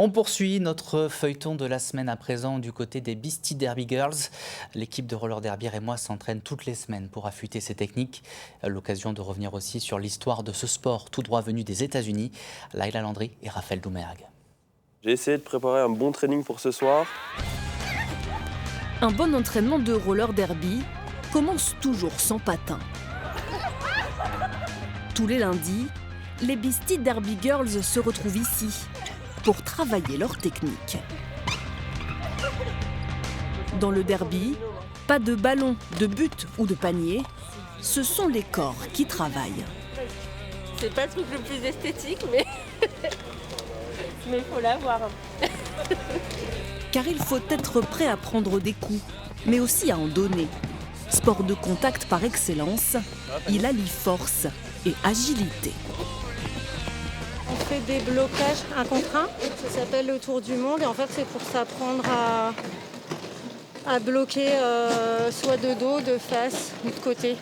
On poursuit notre feuilleton de la semaine à présent du côté des Beastie Derby Girls. L'équipe de roller derby rémois s'entraîne toutes les semaines pour affûter ses techniques. L'occasion de revenir aussi sur l'histoire de ce sport tout droit venu des États-Unis. Laila Landry et Raphaël Doumergue. J'ai essayé de préparer un bon training pour ce soir. Un bon entraînement de roller derby commence toujours sans patin. Tous les lundis, les Beastie Derby Girls se retrouvent ici pour travailler leur technique. Dans le derby, pas de ballon, de but ou de panier, ce sont les corps qui travaillent. C'est pas le truc le plus esthétique, mais il faut l'avoir. Car il faut être prêt à prendre des coups, mais aussi à en donner. Sport de contact par excellence, il allie force et agilité. On fait des blocages 1 contre 1, ça s'appelle le tour du monde et en fait c'est pour s'apprendre à bloquer soit de dos, de face ou de côté.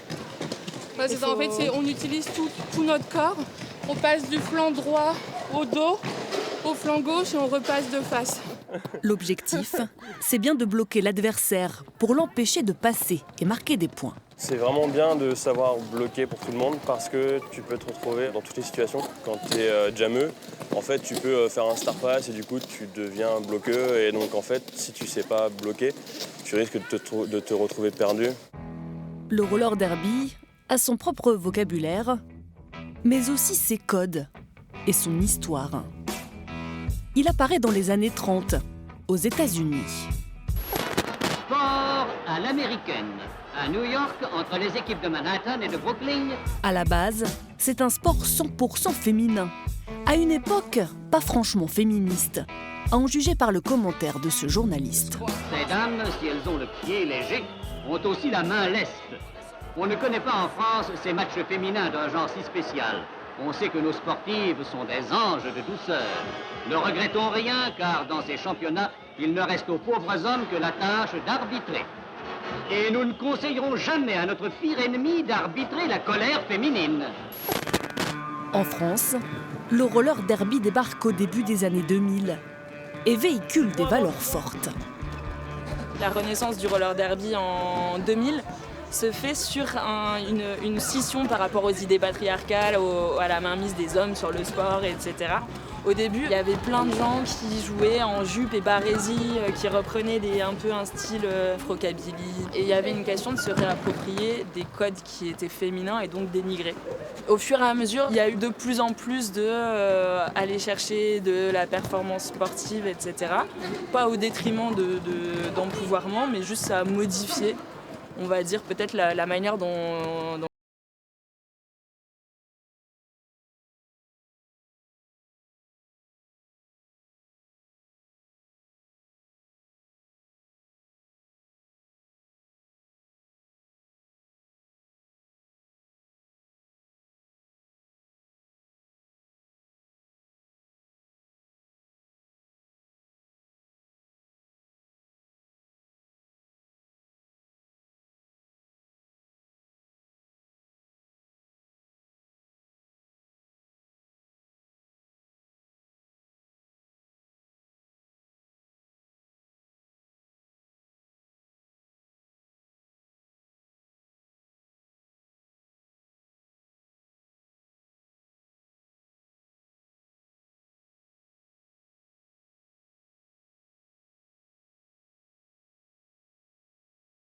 Ouais, c'est ça, en fait, on utilise tout notre corps, on passe du flanc droit au dos, au flanc gauche et on repasse de face. L'objectif, c'est bien de bloquer l'adversaire pour l'empêcher de passer et marquer des points. C'est vraiment bien de savoir bloquer pour tout le monde parce que tu peux te retrouver dans toutes les situations. Quand tu es jammeux, en fait, tu peux faire un star pass et du coup, tu deviens bloqueux. Et donc, en fait, si tu sais pas bloquer, tu risques de te retrouver perdu. Le roller derby a son propre vocabulaire, mais aussi ses codes et son histoire. Il apparaît dans les années 30, aux États-Unis. Sport à l'américaine, à New York, entre les équipes de Manhattan et de Brooklyn. À la base, c'est un sport 100% féminin. À une époque, pas franchement féministe, à en juger par le commentaire de ce journaliste. Ces dames, si elles ont le pied léger, ont aussi la main leste. On ne connaît pas en France ces matchs féminins d'un genre si spécial. On sait que nos sportives sont des anges de douceur. Ne regrettons rien, car dans ces championnats, il ne reste aux pauvres hommes que la tâche d'arbitrer. Et nous ne conseillerons jamais à notre pire ennemi d'arbitrer la colère féminine. En France, le roller derby débarque au début des années 2000 et véhicule des valeurs fortes. La renaissance du roller derby en 2000 se fait sur une scission par rapport aux idées patriarcales, à la mainmise des hommes sur le sport, etc. Au début, il y avait plein de gens qui jouaient en jupe et barésie, qui reprenaient un peu un style rockabilly. Et il y avait une question de se réapproprier des codes qui étaient féminins et donc dénigrés. Au fur et à mesure, il y a eu de plus en plus aller chercher de la performance sportive, etc. Pas au détriment d'empouvoirment, mais juste à modifier, on va dire, peut-être la manière dont